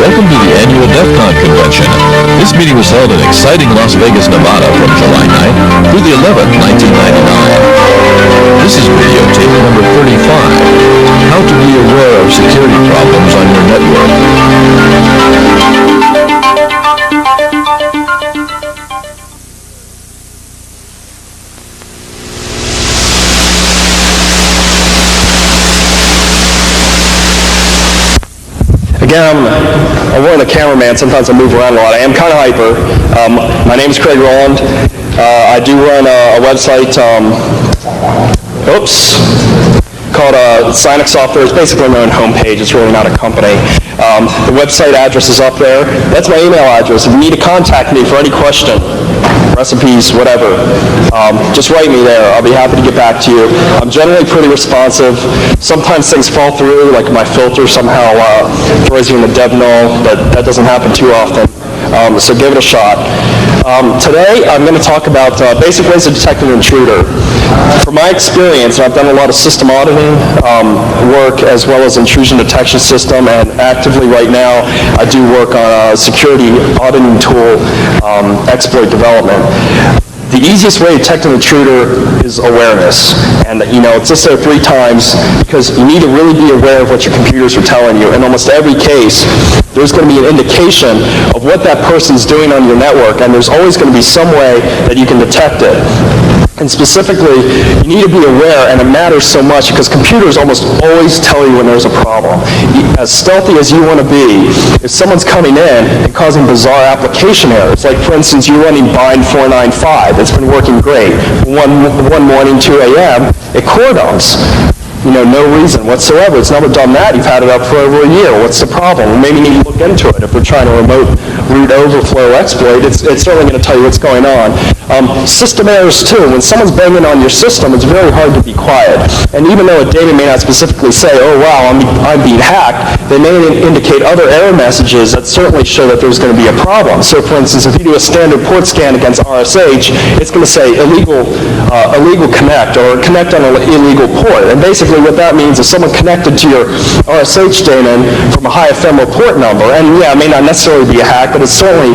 Welcome to the annual DEFCON convention. This meeting was held in exciting Las Vegas, Nevada from July 9th through the 11th, 1999. This is videotape number 35, How to be aware of security problems on your network. Again, I'm one of the cameraman. Sometimes I move around a lot. I am kind of hyper. My name is Craig Rowland. I do run a website, called Sinex Software. It's basically my own homepage. It's really not a company. The website address is up there. That's my email address. If you need to contact me for any question, recipes, whatever, just write me there. I'll be happy to get back to you. I'm generally pretty responsive. Sometimes things fall through, like my filter somehow throws you in the dev null, but that doesn't happen too often. So give it a shot. Today, I'm going to talk about basic ways of detecting an intruder. From my experience, I've done a lot of system auditing work as well as intrusion detection system, and actively right now, I do work on a security auditing tool exploit development. The easiest way to detect an intruder is awareness. And it's just there 3 times because you need to really be aware of what your computers are telling you. In almost every case, there's going to be an indication of what that person's doing on your network, and there's always going to be some way that you can detect it. And specifically, you need to be aware, and it matters so much because computers almost always tell you when there's a problem. As stealthy as you want to be, if someone's coming in and causing bizarre application errors, like for instance, you're running bind 495, it's been working great. One morning, 2 a.m., it core dumps. No reason whatsoever. It's never done that. You've had it up for over a year. What's the problem? We maybe need to look into it. If we're trying to remote root overflow exploit, it's certainly going to tell you what's going on. System errors too. When someone's banging on your system, it's very hard to be quiet. And even though a data may not specifically say, oh wow, I'm being hacked, they may indicate other error messages that certainly show that there's going to be a problem. So for instance, if you do a standard port scan against RSH, it's going to say illegal connect or connect on an illegal port. And basically what that means is someone connected to your RSH daemon from a high ephemeral port number, and yeah, it may not necessarily be a hack, but it certainly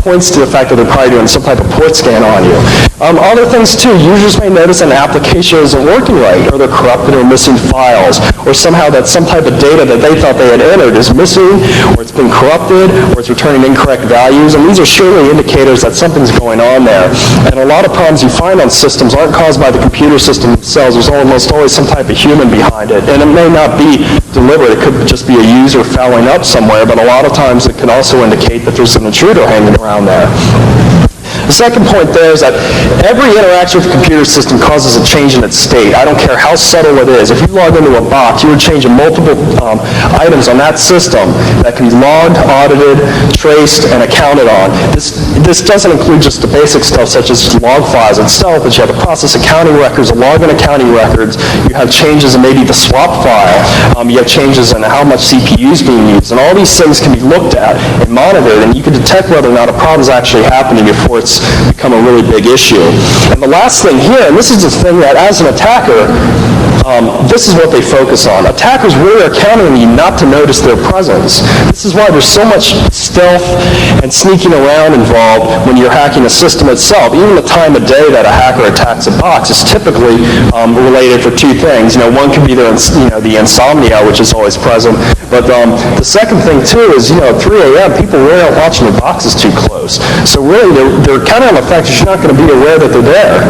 points to the fact that they're probably doing some type of port scan on you. Other things too, users may notice an application isn't working right, or they're corrupted or missing files, or somehow that some type of data that they thought they had entered is missing, or it's been corrupted, or it's returning incorrect values, and these are surely indicators that something's going on there. And a lot of problems you find on systems aren't caused by the computer system themselves. There's almost always some type of human behind it, and it may not be deliberate. It could just be a user fouling up somewhere, but a lot of times it can also indicate that there's an intruder hanging around there. The second point there is that every interaction with the computer system causes a change in its state. I don't care how subtle it is. If you log into a box, you are changing multiple items on that system that can be logged, audited, traced, and accounted on. This doesn't include just the basic stuff such as log files itself, but you have to process accounting records, log in accounting records. You have changes in maybe the swap file. You have changes in how much CPU is being used. And all these things can be looked at and monitored, and you can detect whether or not a problem is actually happening before it's become a really big issue. And the last thing here, and this is the thing that as an attacker, this is what they focus on. Attackers really are counting on you not to notice their presence. This is why there's so much stealth and sneaking around involved when you're hacking a system itself. Even the time of day that a hacker attacks a box is typically related for 2 things. One could be the insomnia, which is always present. But the second thing too is, at 3 a.m., people really aren't watching their boxes too close. So really, they're kind of on the fact that you're not going to be aware that they're there.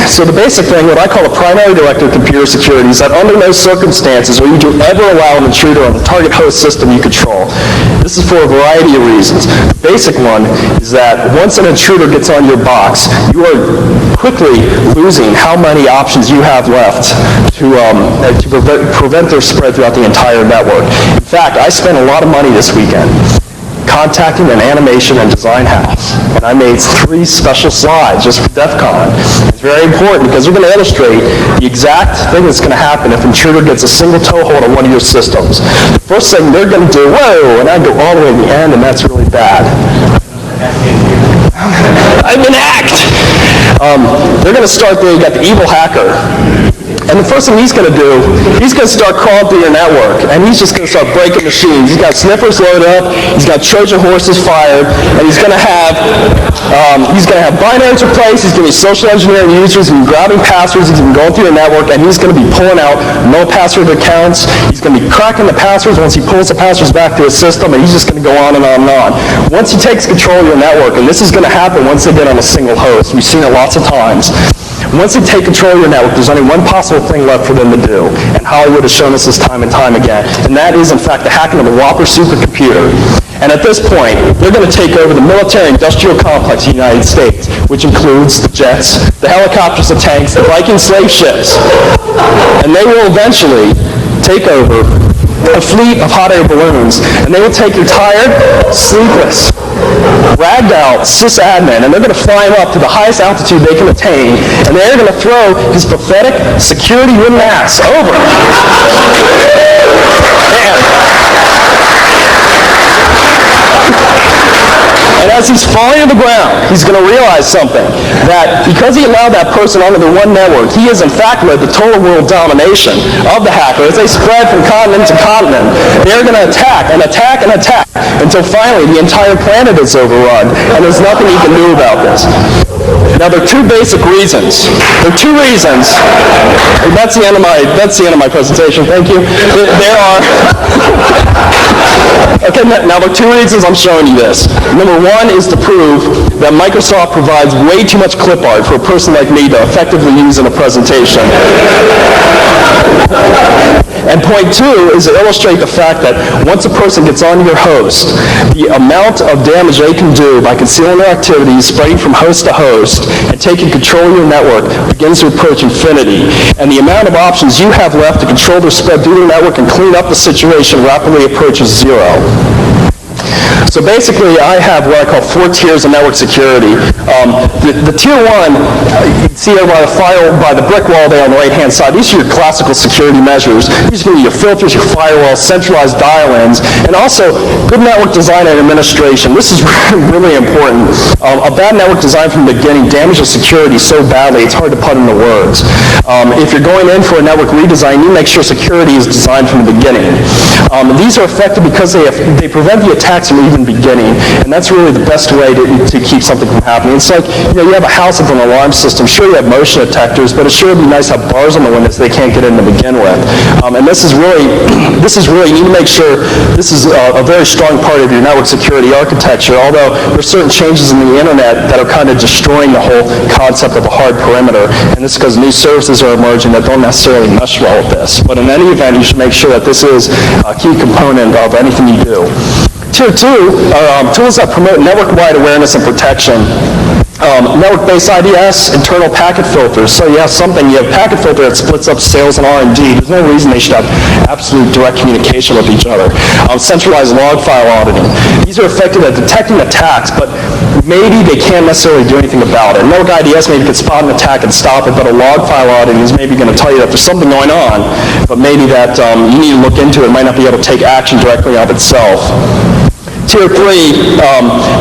So the basic thing, what I call a primary directive of computer security, is that under no circumstances will you ever allow an intruder on the target host system you control. This is for a variety of reasons. The basic one is that once an intruder gets on your box, you are quickly losing how many options you have left to prevent their spread throughout the entire network. In fact, I spent a lot of money this weekend contacting an animation and design house. And I made 3 special slides just for DEFCON. It's very important because they're going to illustrate the exact thing that's going to happen if an intruder gets a single toehold on one of your systems. The first thing they're going to do, whoa, and I go all the way to the end, and that's really bad. I've been hacked! They're going to start there. You got the evil hacker. And the first thing he's going to do, he's going to start crawling through your network, and he's just going to start breaking machines. He's got sniffers loaded up, he's got Trojan horses fired, and he's going to have binaries replaced, he's going to be social engineering users, he's going to be grabbing passwords, he's going to be going through your network, and he's going to be pulling out no password accounts. He's going to be cracking the passwords once he pulls the passwords back to his system, and he's just going to go on and on and on. Once he takes control of your network, and this is going to happen once they get on a single host, we've seen it lots of times. Once they take control of your network, there's only one possible thing left for them to do, and Hollywood has shown us this time and time again, and that is, in fact, the hacking of the Whopper supercomputer. And at this point, they're going to take over the military-industrial complex of the United States, which includes the jets, the helicopters, the tanks, the Viking slave ships, and they will eventually take over a fleet of hot air balloons, and they will take your tired, sleepless, ragged out sysadmin, and they're going to fly him up to the highest altitude they can attain, and they're going to throw his pathetic security-ridden ass over. And as he's falling to the ground, he's going to realize something, that because he allowed that person onto the one network, he has in fact led the total world domination of the hacker. As they spread from continent to continent, they're going to attack and attack and attack until finally the entire planet is overrun, and there's nothing he can do about this. Now, there are two basic reasons. There are two reasons. That's the end of my presentation. Thank you. There are. Okay, now there are two reasons I'm showing you this. Number one is to prove that Microsoft provides way too much clip art for a person like me to effectively use in a presentation. And point two is to illustrate the fact that once a person gets on your host, the amount of damage they can do by concealing their activities, spreading from host to host, and taking control of your network begins to approach infinity. And the amount of options you have left to control their spread through the network and clean up the situation rapidly approaches zero. So basically, I have what I call 4 tiers of network security. The tier 1, you can see there by the brick wall there on the right-hand side. These are your classical security measures. These are going to be your filters, your firewalls, centralized dial-ins, and also good network design and administration. This is really important. A bad network design from the beginning damages security so badly, it's hard to put into words. If you're going in for a network redesign, you make sure security is designed from the beginning. These are effective because they prevent the attacks from even beginning, and that's really the best way to keep something from happening. It's like, you have a house with an alarm system. Sure, you have motion detectors, but it sure would be nice to have bars on the windows they can't get in to begin with. And this is really, you need to make sure this is a very strong part of your network security architecture, although there's certain changes in the internet that are kind of destroying the whole concept of a hard perimeter, and this is because new services are emerging that don't necessarily mesh well with this. But in any event, you should make sure that this is a key component of anything you do. Tier 2 are tools that promote network-wide awareness and protection. Network-based IDS, internal packet filters. So you have packet filter that splits up sales and R&D. There's no reason they should have absolute direct communication with each other. Centralized log file auditing. These are effective at detecting attacks, but maybe they can't necessarily do anything about it. Network IDS maybe could spot an attack and stop it, but a log file auditing is maybe going to tell you that there's something going on, but maybe that you need to look into it, might not be able to take action directly of itself. Tier 3,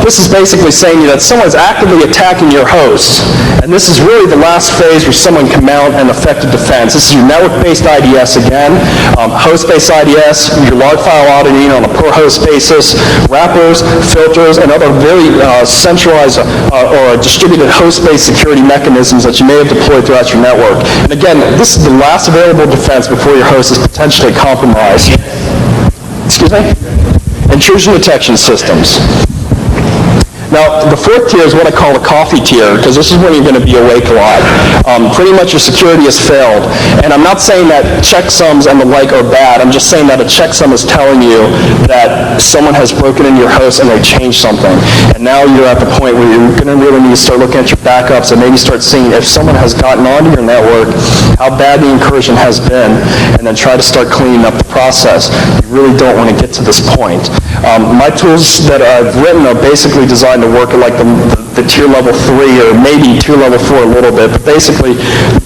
this is basically saying that someone's actively attacking your host, and this is really the last phase where someone can mount an effective defense. This is your network-based IDS again, host-based IDS, your log file auditing on a per-host basis, wrappers, filters, and other very centralized or distributed host-based security mechanisms that you may have deployed throughout your network. And again, this is the last available defense before your host is potentially compromised. Excuse me? Intrusion detection systems. Now, the 4th tier is what I call the coffee tier, because this is when you're going to be awake a lot. Pretty much your security has failed. And I'm not saying that checksums and the like are bad. I'm just saying that a checksum is telling you that someone has broken into your host and they've changed something. And now you're at the point where you're going to really need to start looking at your backups and maybe start seeing if someone has gotten onto your network, how bad the incursion has been, and then try to start cleaning up the process. You really don't want to get to this point. My tools that I've written are basically designed to work at like the tier level 3 or maybe tier level 4 a little bit, but basically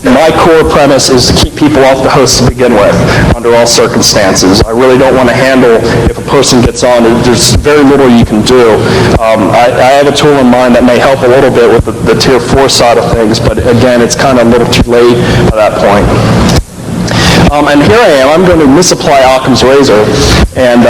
my core premise is to keep people off the host to begin with under all circumstances. I really don't want to handle if a person gets on, there's very little you can do. I have a tool in mind that may help a little bit with the tier 4 side of things, but again, it's kind of a little too late at that point. And here I am, I'm going to misapply Occam's razor, and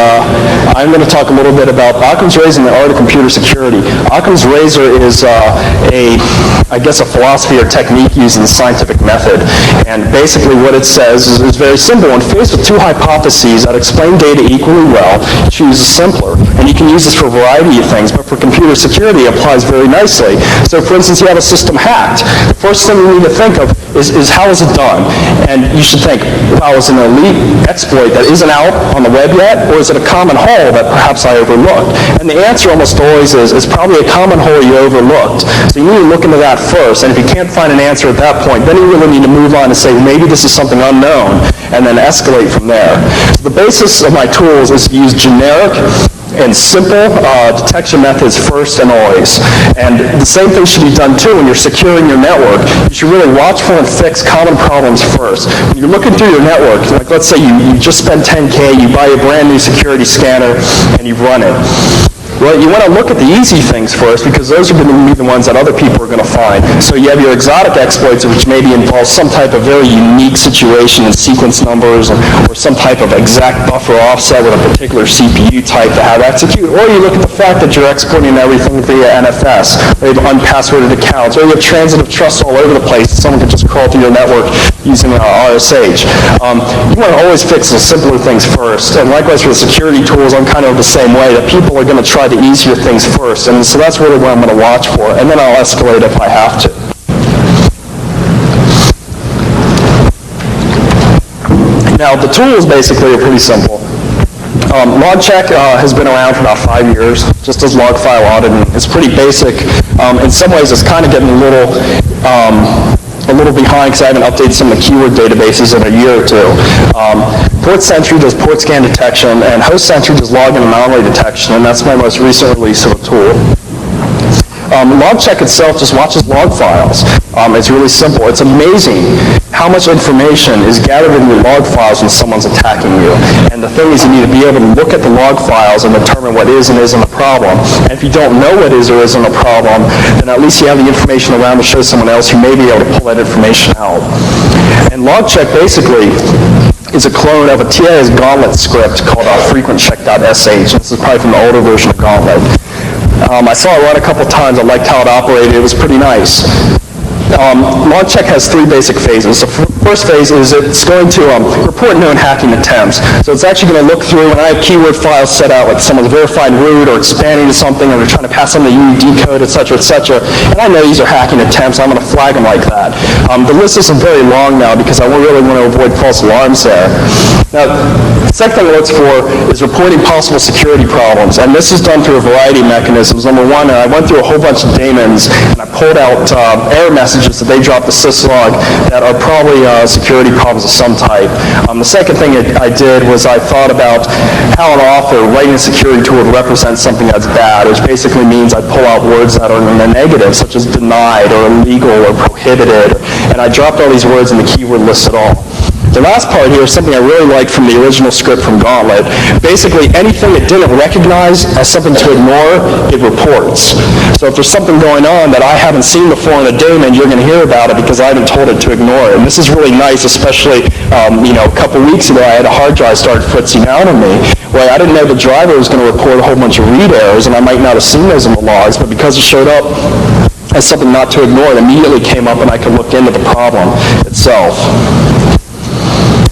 I'm going to talk a little bit about Occam's razor and the art of computer security. Occam's razor is I guess a philosophy or technique used in the scientific method, and basically what it says is very simple. When faced with two hypotheses that explain data equally well, choose simpler. And you can use this for a variety of things, but for computer security it applies very nicely. So for instance, you have a system hacked. The first thing you need to think of is how is it done? And you should think, wow, is it an elite exploit that isn't out on the web yet, or is it a common hole that perhaps I overlooked? And the answer almost always is it's probably a common hole you overlooked. So you need to look into that first, and if you can't find an answer at that point, then you really need to move on and say, maybe this is something unknown, and then escalate from there. So the basis of my tools is to use generic and simple detection methods first and always. And the same thing should be done too when you're securing your network. You should really watch for and fix common problems first. When you're looking through your network, like let's say you just spend $10K, you buy a brand new security scanner, and you run it. Well, you want to look at the easy things first because those are going to be the ones that other people are going to find. So you have your exotic exploits, which maybe involve some type of very unique situation in sequence numbers or some type of exact buffer offset with a particular CPU type to have execute. Or you look at the fact that you're exporting everything via NFS, or you have unpassworded accounts, or you have transitive trust all over the place. Someone can just crawl through your network using RSH. You want to always fix the simpler things first. And likewise for the security tools, I'm kind of the same way, that people are going to try the easier things first, and so that's really what I'm going to watch for, and then I'll escalate if I have to. Now, the tools basically are pretty simple. LogCheck has been around for about 5 years, just as log file auditing. It's pretty basic. In some ways, it's kind of getting a little behind because I haven't updated some of the keyword databases in a year or two. Port Sentry does port scan detection, and Host Sentry does log and anomaly detection, and that's my most recent release of a tool. LogCheck itself just watches log files. It's really simple. It's amazing how much information is gathered in your log files when someone's attacking you. And the thing is, you need to be able to look at the log files and determine what is and isn't a problem. And if you don't know what is or isn't a problem, then at least you have the information around to show someone else who may be able to pull that information out. And LogCheck basically is a clone of a TIA's Gauntlet script called frequentcheck.sh. This is probably from the older version of Gauntlet. I saw it run a couple times. I liked how it operated. It was pretty nice. LogCheck has 3 basic phases. The first phase is it's going to report known hacking attempts. So it's actually going to look through, and I have keyword files set out, like someone's verified root or expanding to something, or they're trying to pass on the UUD code, etc., etc. And I know these are hacking attempts. I'm going to flag them like that. The list isn't very long now because I really want to avoid false alarms there. Now, the second thing it looks for is reporting possible security problems, and this is done through a variety of mechanisms. Number one, I went through a whole bunch of daemons, and I pulled out error messages that they dropped the syslog that are probably security problems of some type. The second thing I did was I thought about how an author writing a security tool would represent something that's bad, which basically means I pull out words that are in the negative, such as denied or illegal or prohibited, and I dropped all these words in the keyword list at all. The last part here is something I really liked from the original script from Gauntlet. Basically, anything it didn't recognize as something to ignore, it reports. So if there's something going on that I haven't seen before in a daemon, you're going to hear about it because I haven't told it to ignore it. And this is really nice, especially a couple weeks ago I had a hard drive start footsing out on me. Well, I didn't know the driver was going to report a whole bunch of read errors, and I might not have seen those in the logs, but because it showed up as something not to ignore, it immediately came up and I could look into the problem itself.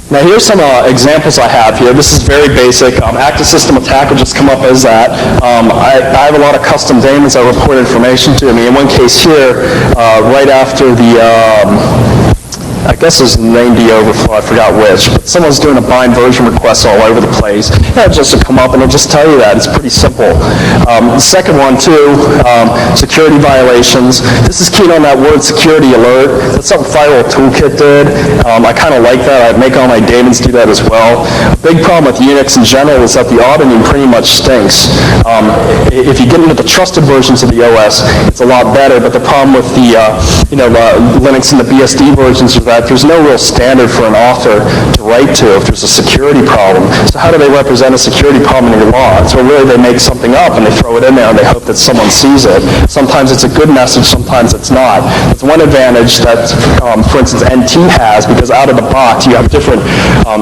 Now here's some examples I have here. This is very basic. Active system attack will just come up as that. I have a lot of custom daemons that report information to me. In one case here, right after the I guess it was named the overflow, I forgot which, but someone's doing a bind version request all over the place. It'll just come up and it'll just tell you that. It's pretty simple. The second one too, security violations. This is keyed on that word security alert. That's something Firewall Toolkit did. I kind of like that. I make all my daemons do that as well. A big problem with Unix in general is that the auditing pretty much stinks. If you get into the trusted versions of the OS, it's a lot better, but the problem with the Linux and the BSD versions is that that there's no real standard for an author to write to if there's a security problem. So how do they represent a security problem in your log? So really they make something up and they throw it in there and they hope that someone sees it. Sometimes it's a good message, sometimes it's not. It's one advantage that, for instance, NT has, because out of the box you have different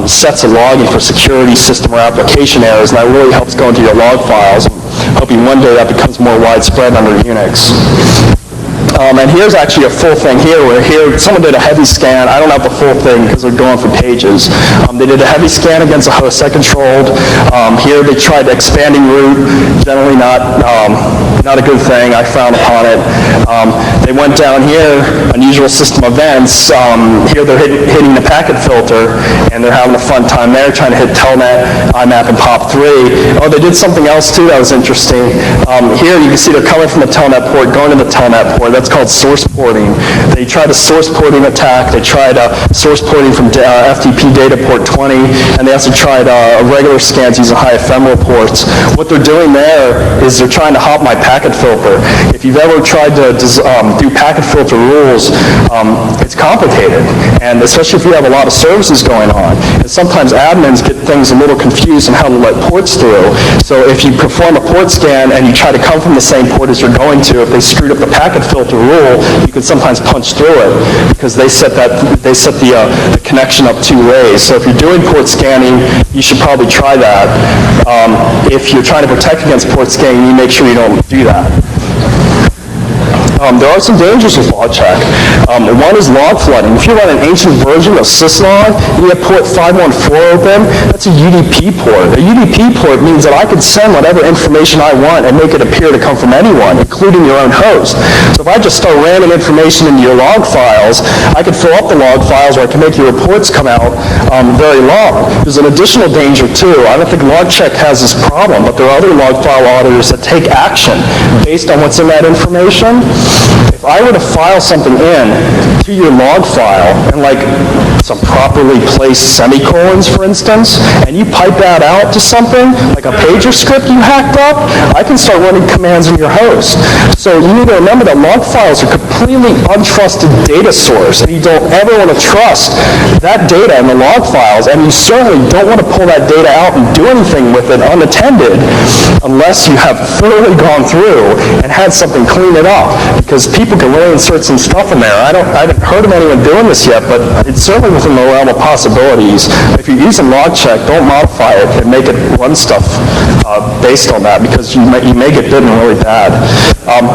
sets of logging for security, system, or application errors, and that really helps go into your log files. Hoping one day that becomes more widespread under Unix. And here's actually a full thing here, where here someone did a heavy scan. I don't have the full thing because they're going for pages. They did a heavy scan against a host I controlled. Here they tried expanding root, generally not a good thing. I frown upon it. They went down here, unusual system events. Here they're hitting the packet filter, and they're having a fun time there, trying to hit telnet, IMAP, and POP3. Oh, they did something else too that was interesting. Here you can see they're coming from the telnet port, going to the telnet port. That's called source porting. They tried a source porting attack. They tried source porting from FTP data port 20, and they also tried regular scans using high ephemeral ports. What they're doing there is they're trying to hop my packet filter. If you've ever tried to do packet filter rules, it's complicated, and especially if you have a lot of services going on. And sometimes admins get things a little confused on how to let ports through. So if you perform a port scan and you try to come from the same port as you're going to, if they screwed up the packet filter rule, you can sometimes punch through it because they set the connection up two ways. So if you're doing port scanning, you should probably try that. If you're trying to protect against port scanning, you make sure you don't do that. There are some dangers with log check. One is log flooding. If you run an ancient version of syslog, and you have port 514 open, that's a UDP port. A UDP port means that I can send whatever information I want and make it appear to come from anyone, including your own host. So if I just start ramming information into your log files, I can fill up the log files, or I can make your reports come out very long. There's an additional danger too. I don't think log check has this problem, but there are other log file auditors that take action based on what's in that information. If I were to file something in to your log file, and like some properly placed semicolons, for instance, and you pipe that out to something, like a pager script you hacked up, I can start running commands in your host. So you need to remember that log files are completely untrusted data source, and you don't ever want to trust that data in the log files, and you certainly don't want to pull that data out and do anything with it unattended unless you have thoroughly gone through and had something clean it up. Because people can really insert some stuff in there. I haven't heard of anyone doing this yet, but it's certainly within the realm of possibilities. If you're using log check, don't modify it and make it run stuff based on that, because you may get bitten really bad.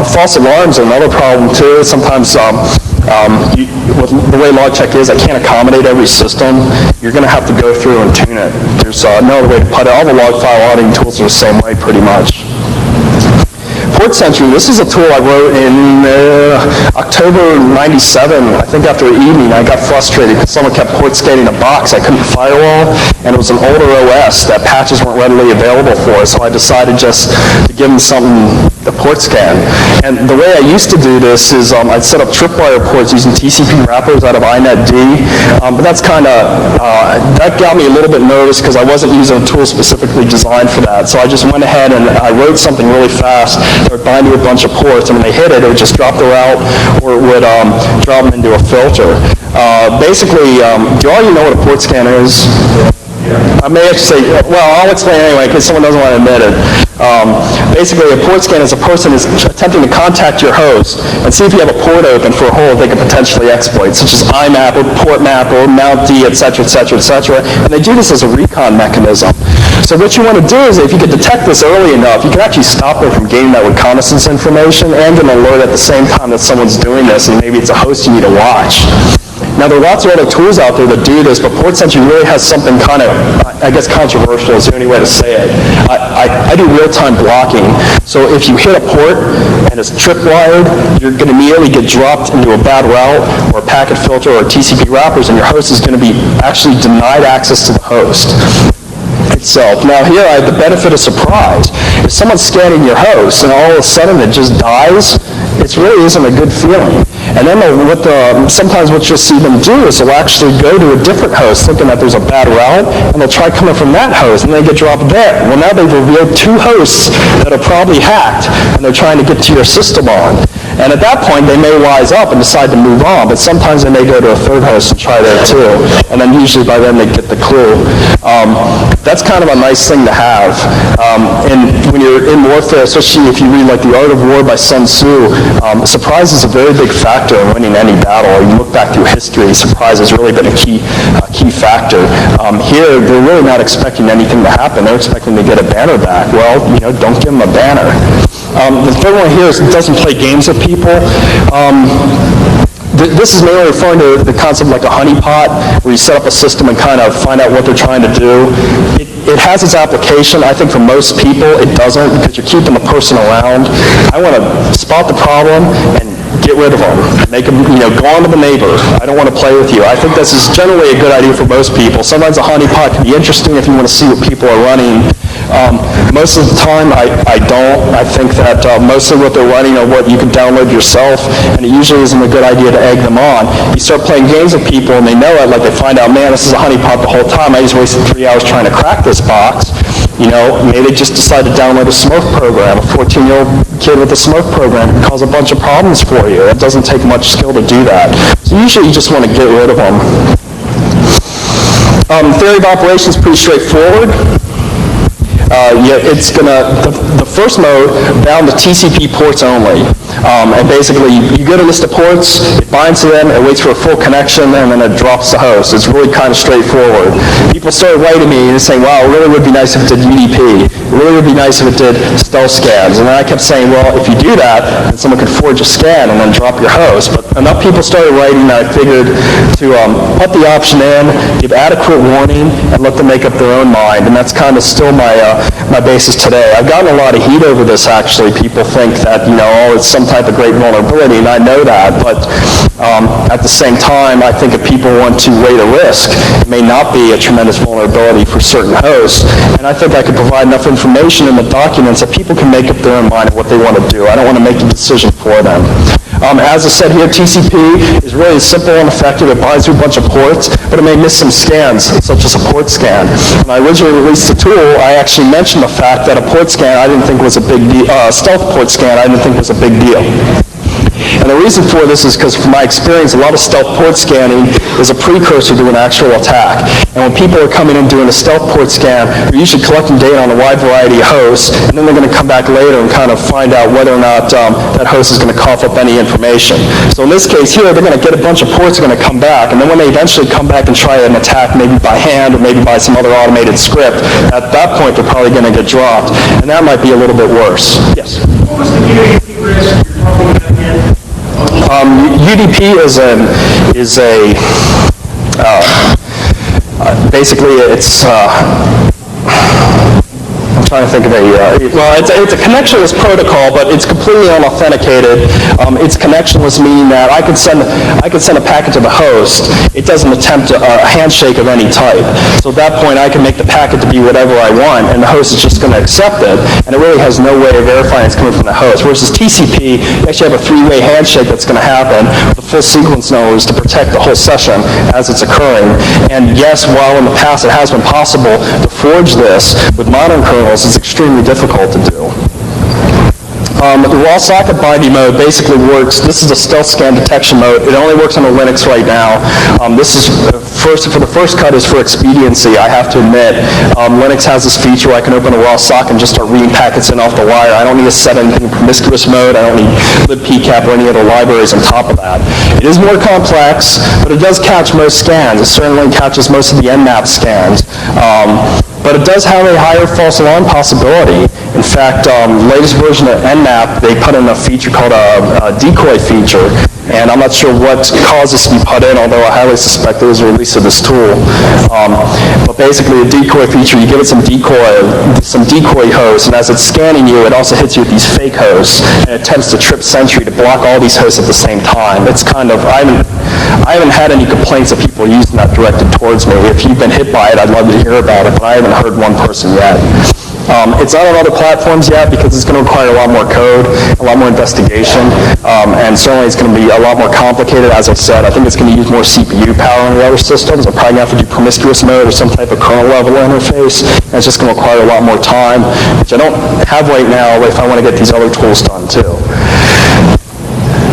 False alarms are another problem too. Sometimes with the way log check is, I can't accommodate every system. You're going to have to go through and tune it. There's no other way to put it. All the log file auditing tools are the same way pretty much. Port Sentry, this is a tool I wrote in October '97. I think after an evening I got frustrated because someone kept port scanning a box I couldn't firewall, and it was an older OS that patches weren't readily available for, so I decided just to give them something to port scan. And the way I used to do this is I'd set up tripwire ports using TCP wrappers out of INetD, but that's kind of, that got me a little bit nervous because I wasn't using a tool specifically designed for that. So I just went ahead and I wrote something really fast that would bind to a bunch of ports, and when they hit it, it would just drop the route, or it would drop them into a filter. Basically, do all you know what a port scanner is? I may have to say, well, I'll explain anyway because someone doesn't want to admit it. Basically, a port scan is a person is attempting to contact your host and see if you have a port open for a hole they can potentially exploit, such as IMAP or port map or Mount D, et cetera, et cetera, et cetera. And they do this as a recon mechanism. So what you want to do is, if you can detect this early enough, you can actually stop them from gaining that reconnaissance information and get an alert at the same time that someone's doing this, and maybe it's a host you need to watch. Now, there are lots of other tools out there that do this, but Port Sentry really has something kind of, I guess, controversial is the only way to say it. I do real-time blocking. So if you hit a port and it's tripwired, you're going to immediately get dropped into a bad route or a packet filter or TCP wrappers, and your host is going to be actually denied access to the host itself. Now here I have the benefit of surprise. If someone's scanning your host and all of a sudden it just dies, it really isn't a good feeling. And then sometimes what you'll see them do is they'll actually go to a different host thinking that there's a bad route, and they'll try coming from that host, and they get dropped there. Well, now they've revealed two hosts that are probably hacked, and they're trying to get to your system on. And at that point, they may wise up and decide to move on, but sometimes they may go to a third host and try there too. And then usually by then they get the clue. That's kind of a nice thing to have. And when you're in warfare, especially if you read like The Art of War by Sun Tzu, surprise is a very big factor in winning any battle. Or you look back through history, surprise has really been a key factor. Here, they're really not expecting anything to happen. They're expecting to get a banner back. Well, don't give them a banner. The third one here is it doesn't play games with people. This is mainly referring to the concept like a honeypot, where you set up a system and kind of find out what they're trying to do. It has its application. I think for most people it doesn't, because you're keeping the person around. I want to spot the problem and get rid of them. Make them, go on to the neighbor. I don't want to play with you. I think this is generally a good idea for most people. Sometimes a honeypot can be interesting if you want to see what people are running. Most of the time, I don't. I think that mostly what they're running are what you can download yourself, and it usually isn't a good idea to egg them on. You start playing games with people, and they know it, like they find out, man, this is a honeypot the whole time. I just wasted 3 hours trying to crack this box. Maybe they just decide to download a Smurf program. A 14-year-old kid with a Smurf program can cause a bunch of problems for you. It doesn't take much skill to do that. So usually you just want to get rid of them. Theory of operations is pretty straightforward. The first mode bound to TCP ports only. And basically, you get a list of ports, it binds to them, it waits for a full connection, and then it drops the host. It's really kind of straightforward. People started writing me and saying, wow, it really would be nice if it did UDP. It really would be nice if it did stealth scans. And then I kept saying, well, if you do that, then someone could forge a scan and then drop your host. But enough people started writing that I figured to put the option in, give adequate warning, and let them make up their own mind. And that's kind of still my basis today. I've gotten a lot of heat over this, actually. People think that, it's some type of great vulnerability, and I know that. But at the same time, I think if people want to rate a risk, it may not be a tremendous vulnerability for certain hosts. And I think I could provide enough information in the documents that people can make up their own mind of what they want to do. I don't want to make the decision for them. As I said here, TCP is really simple and effective. It binds to a bunch of ports, but it may miss some scans, such as a port scan. When I originally released the tool, I actually mentioned the fact that a port scan I didn't think was a big deal. Stealth port scan I didn't think was a big deal. And the reason for this is because, from my experience, a lot of stealth port scanning is a precursor to an actual attack. And when people are coming in doing a stealth port scan, they're usually collecting data on a wide variety of hosts, and then they're going to come back later and kind of find out whether or not that host is going to cough up any information. So in this case here, they're going to get a bunch of ports that are going to come back, and then when they eventually come back and try an attack, maybe by hand or maybe by some other automated script, at that point they're probably going to get dropped, and that might be a little bit worse. Yes? What was the UDP risk you're talking about again? UDP basically it's I'm trying to think of it's a connectionless protocol, but it's completely unauthenticated. It's connectionless, meaning that I could send a packet to the host. It doesn't attempt a handshake of any type. So at that point, I can make the packet to be whatever I want, and the host is just going to accept it, and it really has no way of verifying it's coming from the host. Versus TCP, you actually have a three-way handshake that's going to happen. The full sequence knows to protect the whole session as it's occurring. And yes, while in the past it has been possible to forge this with modern kernels, it's extremely difficult to do. The raw socket binding mode basically works. This is a stealth scan detection mode. It only works on a Linux right now. This is for the first cut is for expediency. I have to admit, Linux has this feature where I can open a raw socket and just start reading packets in off the wire. I don't need to set anything in promiscuous mode. I don't need libpcap or any other libraries on top of that. It is more complex, but it does catch most scans. It certainly catches most of the Nmap scans. But it does have a higher false alarm possibility. In fact, the latest version of Nmap, they put in a feature called a decoy feature. And I'm not sure what caused this to be put in, although I highly suspect it was a release of this tool. But basically, a decoy feature, you give it some decoy hosts, and as it's scanning you, it also hits you with these fake hosts, and it attempts to trip Sentry to block all these hosts at the same time. It's kind of, I haven't had any complaints of people using that directed towards me. If you've been hit by it, I'd love to hear about it, but I haven't heard one person yet. It's not on other platforms yet because it's going to require a lot more code, a lot more investigation, and certainly it's going to be a lot more complicated. As I said, I think it's going to use more CPU power on the other systems. I'm probably going to have to do promiscuous mode or some type of kernel level interface, and it's just going to require a lot more time, which I don't have right now if I want to get these other tools done too.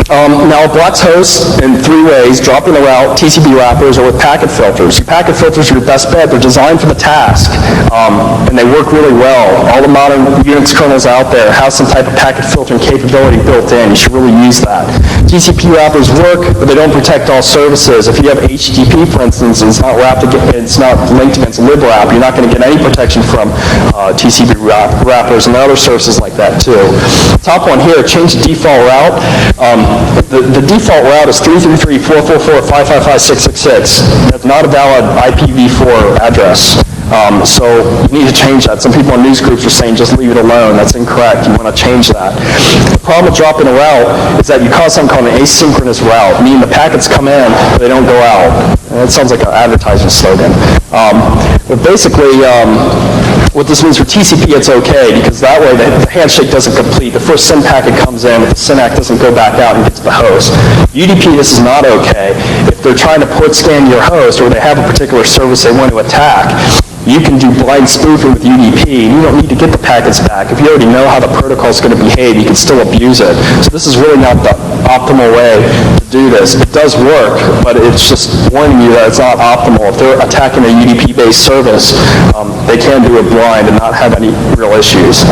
Now, it blocks hosts in 3 ways: dropping the route, TCP wrappers, or with packet filters. Your packet filters are your best bet. They're designed for the task, and they work really well. All the modern Unix kernels out there have some type of packet filtering capability built in. You should really use that. TCP wrappers work, but they don't protect all services. If you have HTTP, for instance, it's not linked against librap, you're not going to get any protection from TCP wrappers and other services like that, too. Top one here, change the default route. The default route is 333.444.555.666. That's not a valid IPv4 address. So you need to change that. Some people in news groups are saying just leave it alone. That's incorrect. You want to change that. The problem with dropping a route is that you cause something called an asynchronous route, meaning the packets come in, but they don't go out. That sounds like an advertising slogan. But basically, what this means for TCP, it's okay, because that way the handshake doesn't complete. The first SYN packet comes in, but the SYN ACK doesn't go back out and get to the host. UDP, this is not okay. If they're trying to port scan your host, or they have a particular service they want to attack, you can do blind spoofing with UDP, and you don't need to get the packets back. If you already know how the protocol is going to behave, you can still abuse it. So this is really not the optimal way to do this. It does work, but it's just warning you that it's not optimal. If they're attacking a UDP-based service, they can do it blind and not have any real issues.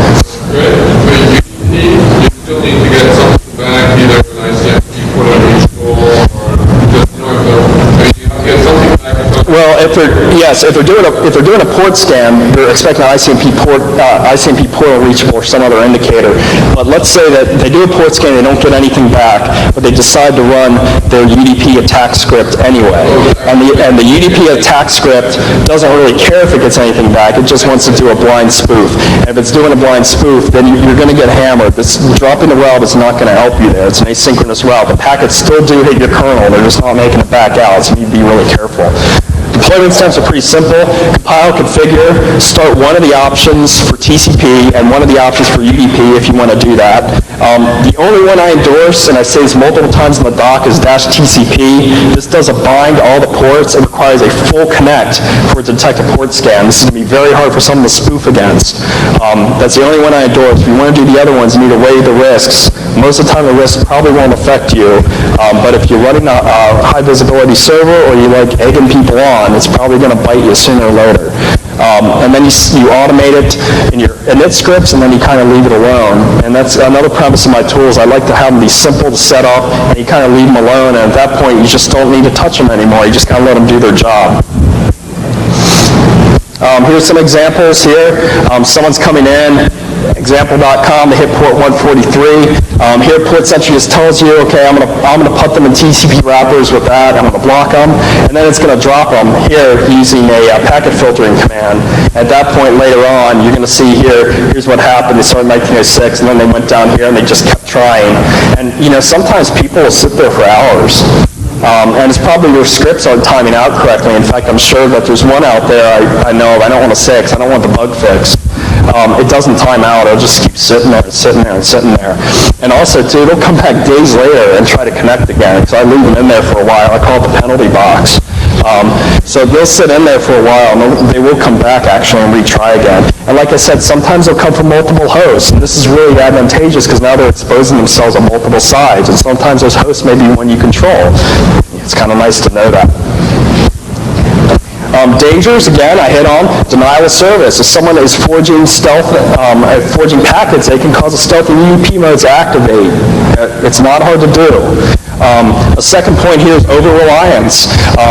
Great. But you still need to get something back, either an ICMP port on each goal, or just, you have to get something back. Well, if they're doing a port scan, they're expecting an ICMP port reachable or some other indicator. But let's say that they do a port scan, they don't get anything back, but they decide to run their UDP attack script anyway. And the UDP attack script doesn't really care if it gets anything back. It just wants to do a blind spoof. And if it's doing a blind spoof, then you're going to get hammered. Dropping the route is not going to help you there. It's an asynchronous route. The packets still do hit your kernel. They're just not making it back out, so you need to be really careful. Deployment steps are pretty simple. Compile, configure, start one of the options for TCP and one of the options for UDP if you want to do that. The only one I endorse, and I say this multiple times in the doc, is -TCP. This does a bind to all the ports. It requires a full connect for it to detect a port scan. This is going to be very hard for someone to spoof against. That's the only one I endorse. If you want to do the other ones, you need to weigh the risks. Most of the time, the risks probably won't affect you, but if you're running a high visibility server or you like egging people on, it's probably going to bite you sooner or later. And then you automate it in your init scripts, and then you kind of leave it alone. And that's another premise of my tools. I like to have them be simple to set up, and you kind of leave them alone, and at that point, you just don't need to touch them anymore. You just kind of let them do their job. Here's some examples here. Someone's coming in, example.com, they hit port 143. Here, Port Sentry just tells you, okay, I'm gonna put them in TCP wrappers with that. I'm gonna block them, and then it's gonna drop them here using a packet filtering command. At that point later on, you're gonna see here's what happened. They started in 1906, and then they went down here and they just kept trying. And sometimes people will sit there for hours. And it's probably your scripts aren't timing out correctly. In fact, I'm sure that there's one out there I know of. I don't want to say it because I don't want the bug fix. It doesn't time out. It'll just keep sitting there and sitting there and sitting there. And also, too, it'll come back days later and try to connect again, because I leave them in there for a while. I call it the penalty box. So they'll sit in there for a while, and they will come back, actually, and retry again. And like I said, sometimes they'll come from multiple hosts, and this is really advantageous because now they're exposing themselves on multiple sides, and sometimes those hosts may be one you control. It's kind of nice to know that. Dangers, again, I hit on denial of service. If someone is forging packets, they can cause a stealthy UDP mode to activate. It's not hard to do. A second point here is over-reliance.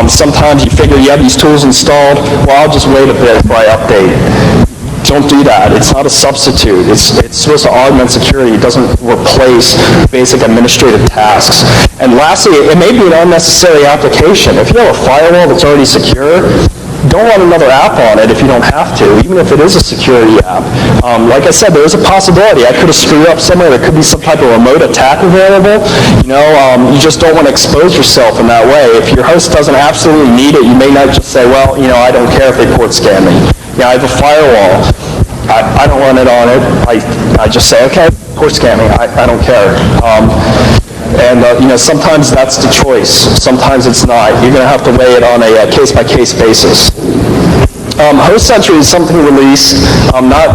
Sometimes you figure you have these tools installed, well, I'll just wait a bit before I update. Don't do that. It's not a substitute. It's supposed to augment security. It doesn't replace basic administrative tasks. And lastly, it may be an unnecessary application. If you have a firewall that's already secure, don't run another app on it if you don't have to, even if it is a security app. Like I said, there is a possibility. I could have screwed up somewhere. There could be some type of remote attack available. You just don't want to expose yourself in that way. If your host doesn't absolutely need it, you may not just say, well, I don't care if they port scan me. I have a firewall. I don't run it on it. I just say, okay, port scan me. I don't care. And sometimes that's the choice. Sometimes it's not. You're going to have to weigh it on a case-by-case basis. Host Sentry is something released,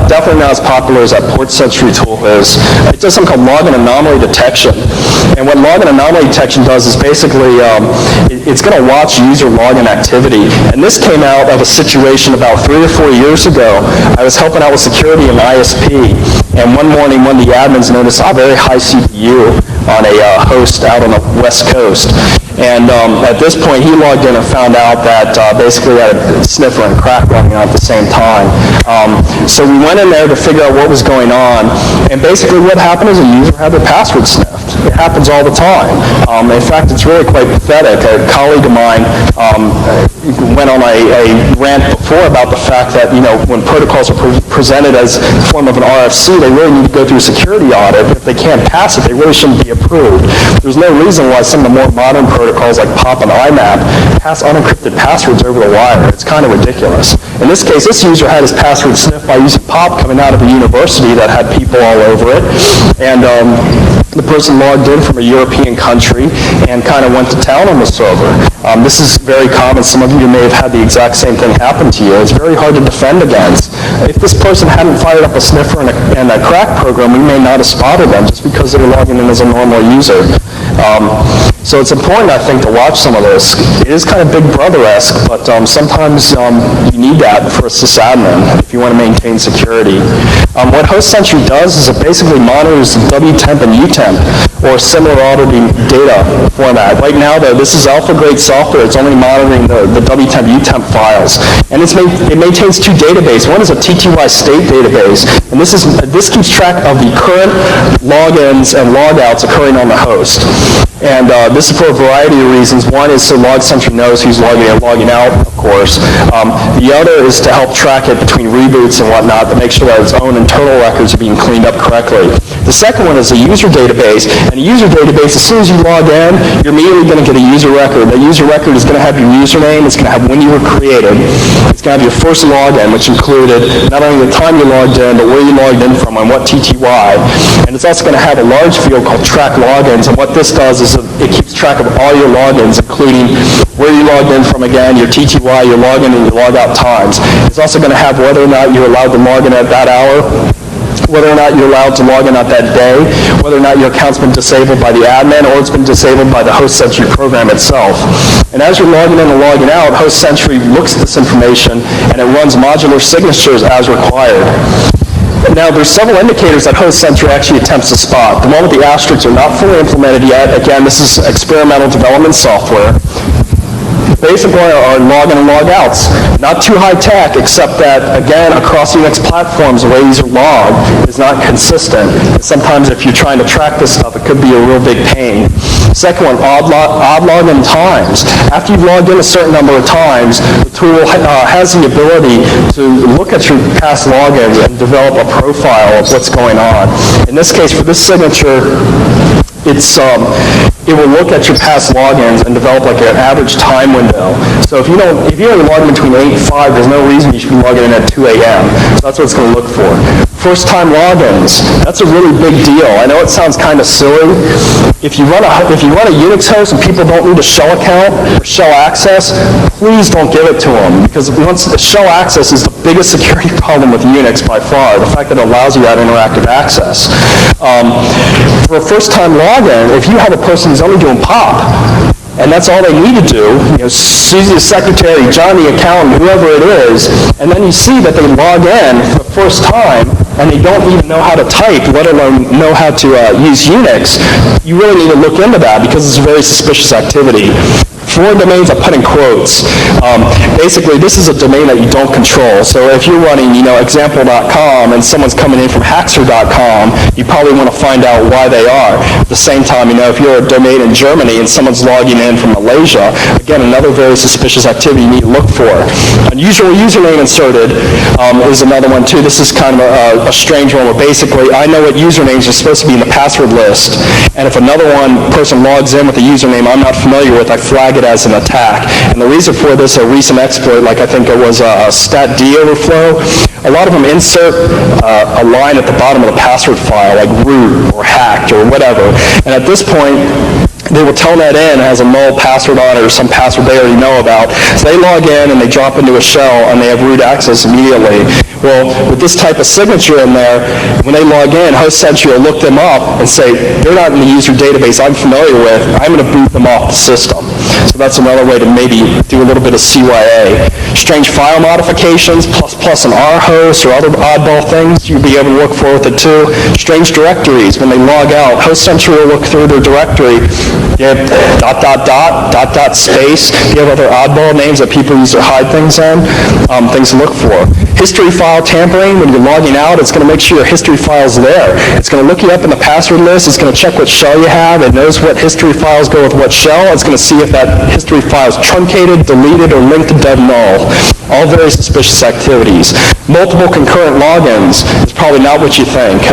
definitely not as popular as that Port Sentry tool is. It does something called log and anomaly detection. And what login anomaly detection does is basically it's going to watch user login activity. And this came out of a situation about 3 or 4 years ago. I was helping out with security in ISP, and one morning one of the admins noticed a very high CPU on a host out on the West Coast. And at this point, he logged in and found out that basically he had a sniffer and crack running out at the same time. So we went in there to figure out what was going on, and basically what happened is a user had their password sniffed. It happens all the time. In fact, it's really quite pathetic. A colleague of mine went on a rant before about the fact that, when protocols are presented as the form of an RFC, they really need to go through a security audit. If they can't pass it, they really shouldn't be approved. There's no reason why some of the more modern protocols like POP and IMAP pass unencrypted passwords over the wire. It's kind of ridiculous. In this case, this user had his password sniffed by using POP coming out of a university that had people all over it. And the person logged in from a European country and kind of went to town on the server. This is very common. Some of you may have had the exact same thing happen to you. It's very hard to defend against. If this person hadn't fired up a sniffer and a crack program, we may not have spotted them just because they were logging in as a normal user. So it's important, I think, to watch some of this. It is kind of Big Brother-esque, but sometimes you need that for a sysadmin if you want to maintain security. What HostSentry does is it basically monitors the WTemp and UTemp, or similar auditing data format. Right now, though, this is alpha-grade software. It's only monitoring the WTemp, UTemp files. And it maintains two databases. One is a TTY state database, and this keeps track of the current logins and logouts occurring on the host. And this is for a variety of reasons. One is so LogSentry knows who's logging in and logging out, of course. The other is to help track it between reboots and whatnot to make sure that its own internal records are being cleaned up correctly. The second one is a user database. And a user database, as soon as you log in, you're immediately going to get a user record. That user record is going to have your username. It's going to have when you were created. It's going to have your first login, which included not only the time you logged in, but where you logged in from and what TTY. And it's also going to have a large field called track logins. And what this does is it keeps track of all your logins, including where you logged in from again, your TTY, your login, and your logout times. It's also going to have whether or not you're allowed to log in at that hour, whether or not you're allowed to log in at that day, whether or not your account's been disabled by the admin or it's been disabled by the HostSentry program itself. And as you're logging in and logging out, HostSentry looks at this information and it runs modular signatures as required. Now, there's several indicators that HostSentry actually attempts to spot. The one with the asterisks are not fully implemented yet. Again, this is experimental development software. Basically are login and logouts. Not too high tech, except that, again, across Unix platforms, the way these are logged is not consistent. And sometimes if you're trying to track this stuff, it could be a real big pain. Second one, odd login times. After you've logged in a certain number of times, the tool has the ability to look at your past logins and develop a profile of what's going on. In this case, for this signature, it will look at your past logins and develop like an average time window. So if you only log in between 8 and 5, there's no reason you should be logging in at 2 a.m. So that's what it's going to look for. First-time logins, that's a really big deal. I know it sounds kind of silly. If you run a Unix host and people don't need a shell account or shell access, please don't give it to them, because once the shell access is the biggest security problem with Unix by far, the fact that it allows you that interactive access. For a first-time login, if you have a person who's only doing POP, and that's all they need to do, Susie the secretary, John the accountant, whoever it is, and then you see that they log in for the first time, and they don't even know how to type, let alone know how to use Unix, you really need to look into that because it's a very suspicious activity. 4 domains I put in quotes. Basically, this is a domain that you don't control. So if you're running, example.com and someone's coming in from hackster.com, you probably want to find out why they are. At the same time, if you're a domain in Germany and someone's logging in from Malaysia, again, another very suspicious activity you need to look for. Unusual username inserted is another one too. This is kind of a strange one where basically I know what usernames are supposed to be in the password list, and if another person logs in with a username I'm not familiar with, I flag it it as an attack. And the reason for this, a recent exploit, like I think it was a stat D overflow, a lot of them insert a line at the bottom of the password file, like root or hacked or whatever. And at this point, they will telnet in has a null password on it or some password they already know about. So they log in and they drop into a shell and they have root access immediately. Well, with this type of signature in there, when they log in, HostCentry will look them up and say, they're not in the user database I'm familiar with, I'm going to boot them off the system. So that's another way to maybe do a little bit of CYA. Strange file modifications, plus an R host or other oddball things, you'll be able to look for with it too. Strange directories, when they log out, HostCentry will look through their directory. You have space. You have other oddball names that people use to hide things in, things to look for. History file tampering, when you're logging out, it's going to make sure your history file's there. It's going to look you up in the password list. It's going to check what shell you have. It knows what history files go with what shell. It's going to see if that history file is truncated, deleted, or linked to dev null. All very suspicious activities. Multiple concurrent logins is probably not what you think.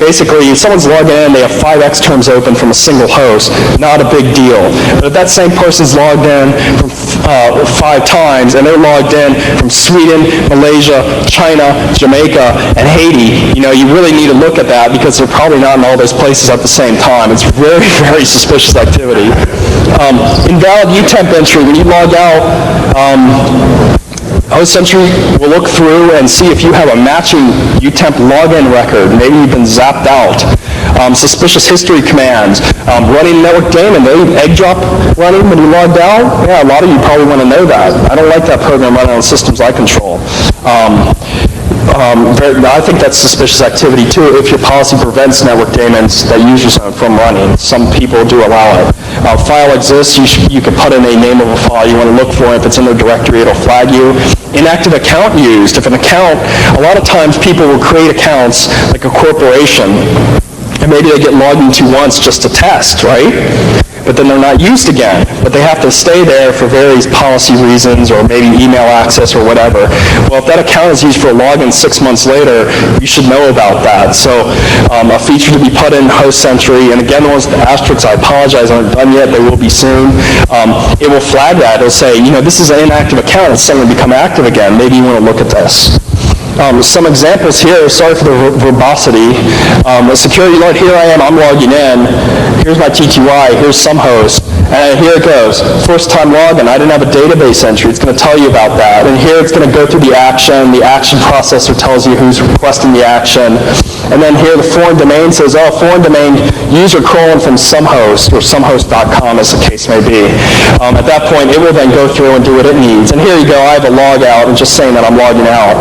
Basically, if someone's logging in, they have 5 X-terms open from a single host, not a big deal. But if that same person's logged in from 5 times, and they're logged in from Sweden, Malaysia, China, Jamaica, and Haiti, you really need to look at that because they're probably not in all those places at the same time. It's very, very suspicious activity. Invalid UTemp entry, when you log out, HostCentry will look through and see if you have a matching UTemp login record. Maybe you've been zapped out. Suspicious history commands. Running network daemon, they leave egg drop running when you logged out. Yeah, a lot of you probably want to know that. I don't like that program running on systems I control. I think that's suspicious activity too if your policy prevents network daemons that use your zone from running. Some people do allow it. File exists, you can put in a name of a file you want to look for. If it's in the directory, it'll flag you. Inactive account used. If an account, a lot of times people will create accounts like a corporation, and maybe they get logged into once just to test, right? But then they're not used again. But they have to stay there for various policy reasons or maybe email access or whatever. Well, if that account is used for a login 6 months later, you should know about that. So a feature to be put in HostCentry, and again, the ones with the asterisks, I apologize, aren't done yet. They will be soon. It will flag that. It'll say, this is an inactive account. It's suddenly become active again. Maybe you want to look at this. Some examples here, sorry for the verbosity. A security alert, here I am, I'm logging in. Here's my TTY, here's some host. And here it goes. First time login, I didn't have a database entry. It's going to tell you about that. And here it's going to go through the action. The action processor tells you who's requesting the action. And then here the foreign domain says, foreign domain user crawling from some host or somehost.com as the case may be. At that point, it will then go through and do what it needs. And here you go, I have a log out and just saying that I'm logging out.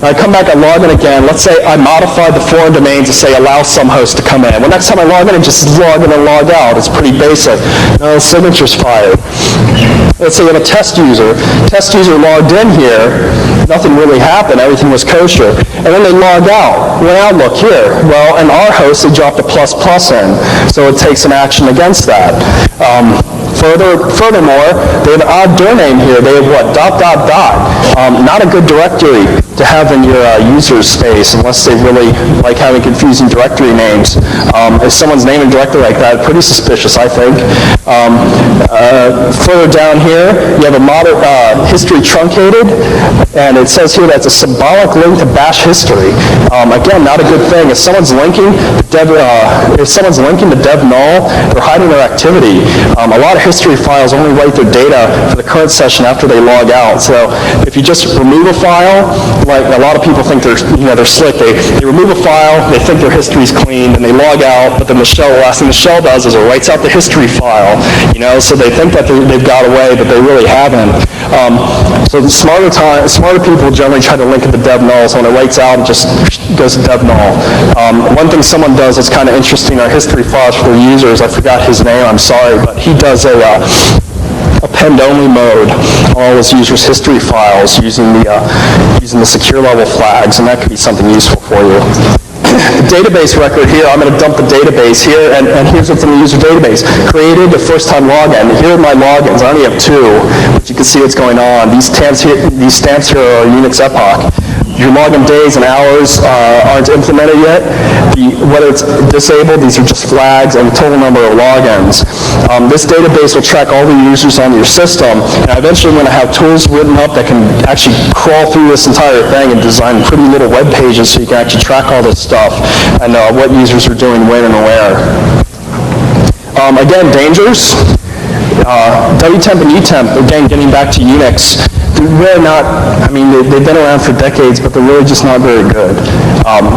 I come back, I log in again. Let's say I modified the foreign domain to say allow some host to come in. Well, next time I log in, I just log in and log out. It's pretty basic. No, the signature's fired. Let's say you have a test user. Test user logged in here. Nothing really happened. Everything was kosher. And then they logged out. Well, now look here. Well, in our host, they dropped a ++ in. So it takes some action against that. Furthermore, they have an odd dir name here. They have what? ... Not a good directory to have in your user space unless they really like having confusing directory names. If someone's naming directory like that, pretty suspicious, I think. Further down here, you have a modern history truncated, and it says here that's a symbolic link to bash history. Again, not a good thing. If someone's linking to dev null, they're hiding their activity. A lot of history files only write their data for the current session after they log out. So if you just remove a file, like a lot of people think they're slick. They remove a file, they think their history's clean, and they log out, but then the last thing the shell does is it writes out the history file, so they think that they've got away, but they really haven't. So the smarter people generally try to link it to dev null, so when it writes out, it just goes to dev null. One thing someone does that's kind of interesting, our history files for users, I forgot his name, I'm sorry, but he does a append-only mode on all his users' history files using the secure level flags, and that could be something useful for you. The database record here, I'm going to dump the database here, and here's what's in the user database. Created the first time login. Here are my logins. I only have 2, but you can see what's going on. These stamps here are Unix epoch. Your login days and hours aren't implemented yet. Whether it's disabled, these are just flags, and the total number of logins. This database will track all the users on your system, and eventually I'm going to have tools written up that can actually crawl through this entire thing and design pretty little web pages so you can actually track all this stuff and what users are doing when and where. Again, dangers. WTemp and UTemp, again, getting back to Unix, they're really not, I mean, they've been around for decades, but they're really just not very good.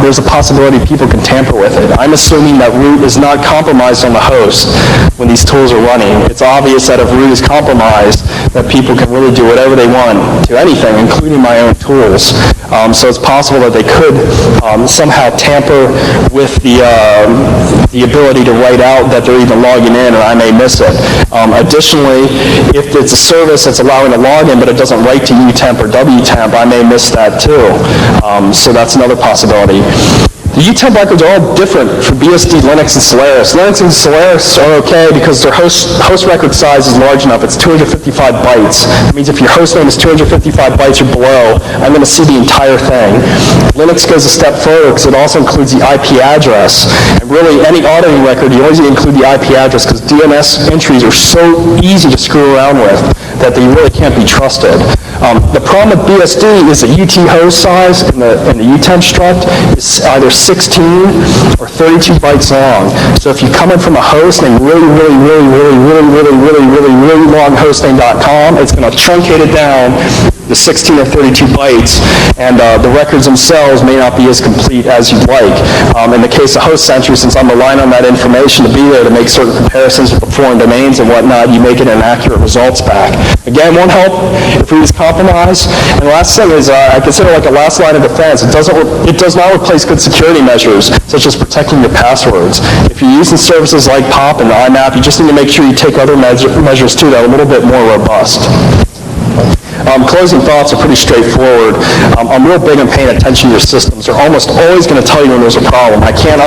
There's a possibility people can tamper with it. I'm assuming that root is not compromised on the host when these tools are running. It's obvious that if root is compromised, that people can really do whatever they want to anything, including my own tools. So it's possible that they could somehow tamper with the ability to write out that they're even logging in, and I may miss it. Additionally, if it's a service that's allowing a login, but it doesn't write to UTemp or WTemp, I may miss that too. So that's another possibility. The UTemp records are all different for BSD, Linux, and Solaris. Linux and Solaris are okay because their host record size is large enough. It's 255 bytes. That means if your host name is 255 bytes or below, I'm going to see the entire thing. Linux goes a step further because it also includes the IP address. And really, any auditing record, you always include the IP address because DNS entries are so easy to screw around with that they really can't be trusted. The problem with BSD is the UT host size in the UTemp struct is either 16 or 32 bytes long. So if you come in from a host named really long hostname.com, it's going to truncate it down to 16 or 32 bytes, and the records themselves may not be as complete as you'd like. In the case of host century, since I'm relying on that information to be there to make certain comparisons with the foreign domains and whatnot, you may get inaccurate results back. Again, won't help if root is compromised. And the last thing is, I consider like a last line of defense. It does not replace good security measures, such as protecting your passwords. If you're using services like POP and IMAP, you just need to make sure you take other measures too that are a little bit more robust. Closing thoughts are pretty straightforward. I'm real big on paying attention to your systems. They're almost always going to tell you when there's a problem. I can't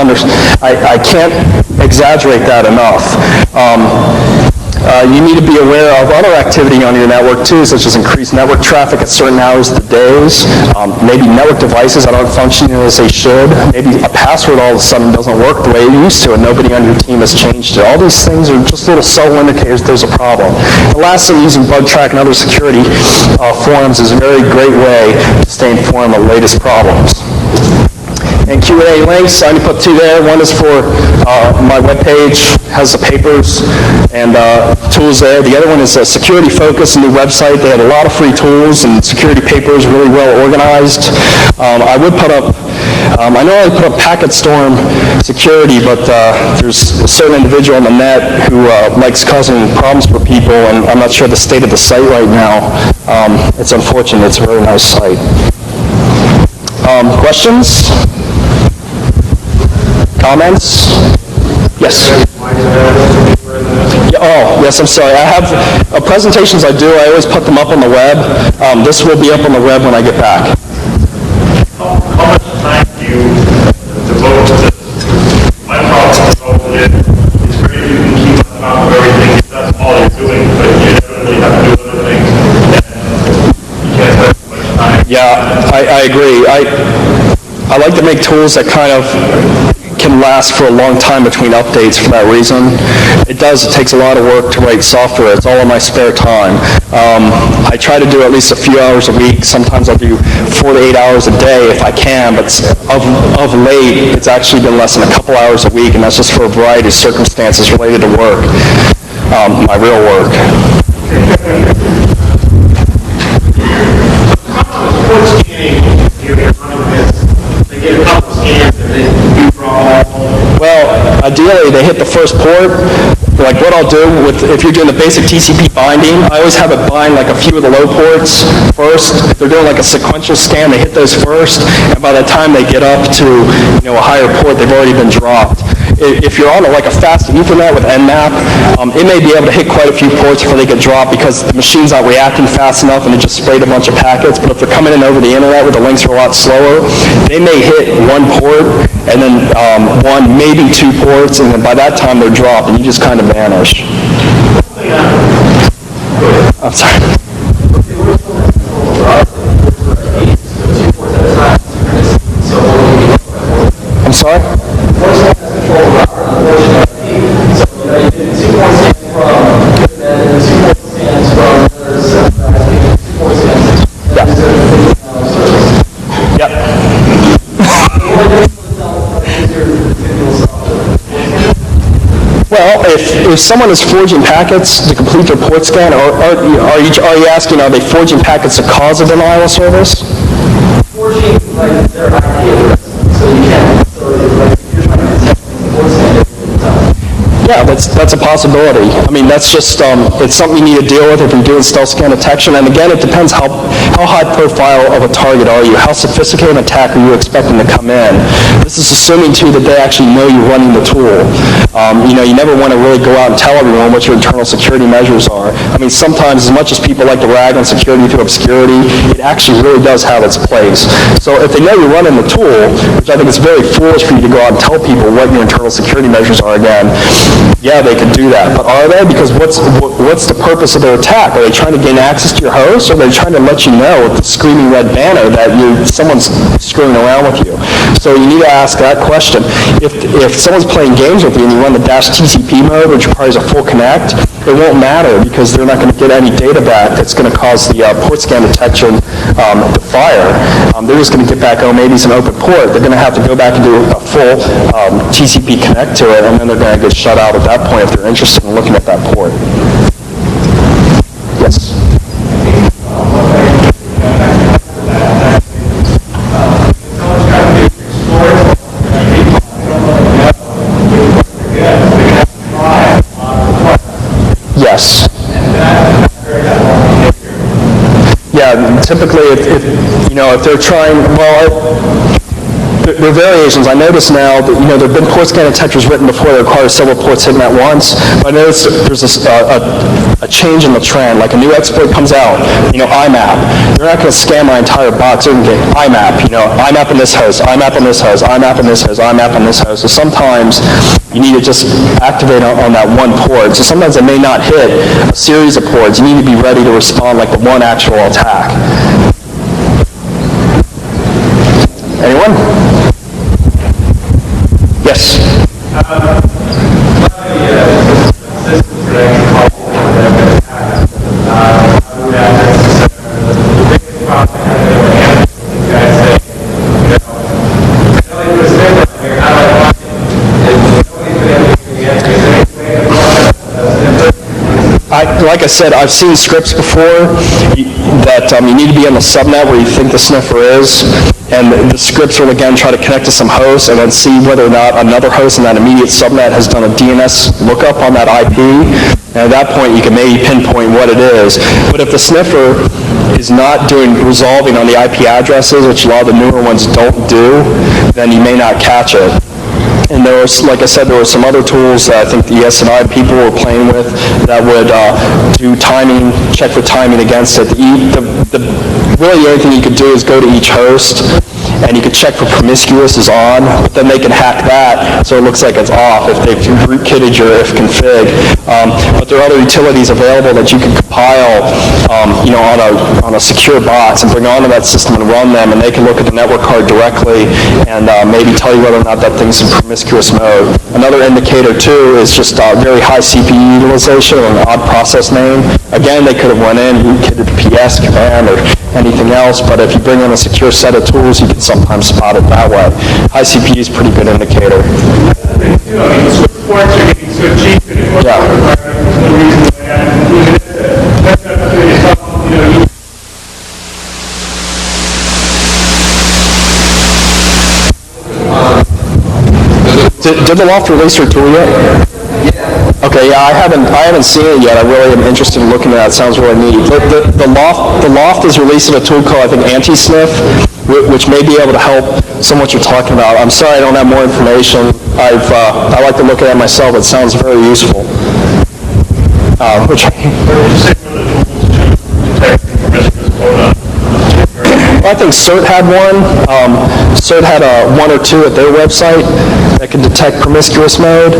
exaggerate that enough. You need to be aware of other activity on your network too, such as increased network traffic at certain hours of the days, maybe network devices that aren't functioning as they should, maybe a password all of a sudden doesn't work the way it used to and nobody on your team has changed it. All these things are just little subtle indicators there's a problem. And lastly, using BugTrack and other security forums is a very great way to stay informed of the latest problems. And Q&A links, I only put two there. One is for my webpage, has the papers and tools there. The other one is Security Focus, a new website. They had a lot of free tools and security papers, really well organized. I would put up, I normally put up Packet Storm security, but there's a certain individual on the net who likes causing problems for people, and I'm not sure the state of the site right now. It's unfortunate. It's a very nice site. Questions? Comments? Yes? Oh, yes, I'm sorry. I have presentations I do. I always put them up on the web. This will be up on the web when I get back. How much time do you devote to this? My problem is it's great if you can keep on top of everything if that's all you're doing, but you definitely have to do other things. You can't spend much time. Yeah, I agree. I like to make tools that kind of can last for a long time between updates for that reason. It takes a lot of work to write software. It's all in my spare time. I try to do at least a few hours a week. Sometimes I'll do 4 to 8 hours a day if I can, but of late, it's actually been less than a couple hours a week, and that's just for a variety of circumstances related to work, my real work. Well, ideally, they hit the first port. Like what I'll do if you're doing the basic TCP binding, I always have it bind like a few of the low ports first. If they're doing like a sequential scan, they hit those first, and by the time they get up to a higher port, they've already been dropped. If you're on like a fast Ethernet with Nmap, it may be able to hit quite a few ports before they get dropped because the machine's not reacting fast enough and it just sprayed a bunch of packets. But if they're coming in over the internet where the links are a lot slower, they may hit one port and then one, maybe 2 ports, and then by that time they're dropped and you just kind of vanish. I'm sorry. sorry? Yep. Well, if someone is forging packets to complete their port scan, are you asking, are they forging packets to cause a denial of service? Forging like their IP address, so you can't. So like if you're trying to detect the port scan, Yeah, that's a possibility. I mean, that's just, it's something you need to deal with if you're doing stealth scan detection. And again, it depends how high profile of a target are you? How sophisticated an attack are you expecting to come in? This is assuming, too, that they actually know you're running the tool. You never want to really go out and tell everyone what your internal security measures are. I mean, sometimes, as much as people like to rag on security through obscurity, it actually really does have its place. So if they know you're running the tool, which I think is very foolish for you to go out and tell people what your internal security measures are again, yeah, they could do that. But are they? Because what's the purpose of their attack? Are they trying to gain access to your host, or are they trying to let you know with the screaming red banner that someone's screwing around with you? So you need to ask that question. If someone's playing games with you and you run the -TCP mode, which requires a full connect, it won't matter because they're not going to get any data back that's going to cause the port scan detection to fire. They're just going to get back, oh, maybe it's an open port. They're going to have to go back and do a full TCP connect to it, and then they're going to get shut out at that point if they're interested in looking at that port. Yes? Yes. Yeah, typically if they're trying, there are variations. I notice now that, there have been port scan detectors written before that require several ports hidden at once. But I notice there's a change in the trend. Like a new exploit comes out, IMAP. They're not going to scan my entire box. They're going to get IMAP, IMAP in this host, IMAP in this host, IMAP in this host, IMAP in this host. So sometimes you need to just activate on that one port. So sometimes it may not hit a series of ports. You need to be ready to respond like the one actual attack. Anyone? Yes. Like I said, I've seen scripts before that you need to be on the subnet where you think the sniffer is, and the scripts will again try to connect to some hosts and then see whether or not another host in that immediate subnet has done a DNS lookup on that IP, and at that point you can maybe pinpoint what it is. But if the sniffer is not resolving on the IP addresses, which a lot of the newer ones don't do, then you may not catch it. And there was, like I said, there were some other tools that I think the ES&I people were playing with that would do timing, check for timing against it. Really the only thing you could do is go to each host, and you could check for promiscuous is on, but then they can hack that so it looks like it's off if they've rootkitted your if config. But there are other utilities available that you can compile on a secure box and bring onto that system and run them, and they can look at the network card directly and maybe tell you whether or not that thing's in promiscuous mode. Another indicator, too, is just very high CPU utilization or an odd process name. Again, they could have went in, rootkitted the PS command or anything else, but if you bring in a secure set of tools, you can sometimes spot it that way. High CPU is a pretty good indicator. Ports are getting so cheap and it Yeah. there's no reason Did the loft release your tool yet? Okay, yeah, I haven't seen it yet. I really am interested in looking at that. It sounds really neat. The loft is releasing a tool called, I think, Anti-Sniff, which may be able to help some of what you're talking about. I'm sorry I don't have more information. I like to look at it myself. It sounds very useful. I think CERT had one. CERT had one or two at their website that can detect promiscuous mode.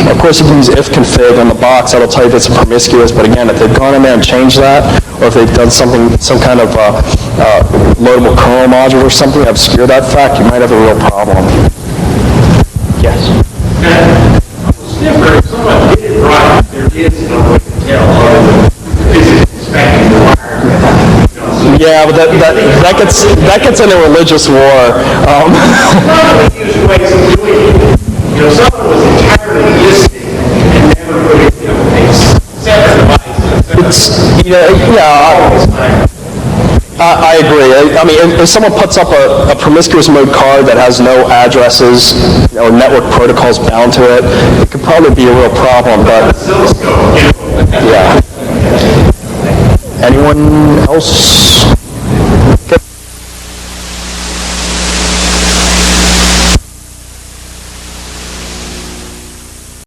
Of course, you can use if config on the box. That'll tell you if it's promiscuous. But again, if they've gone in there and changed that, or if they've done some kind of loadable kernel module or something to obscure that fact, you might have a real problem. Yeah, but that gets into religious war. Used ways of doing it. Someone was entirely listing and never put it, a separate device. I agree. I mean, if someone puts up a promiscuous mode card that has no addresses or network protocols bound to it, it could probably be a real problem, but yeah. Anyone else?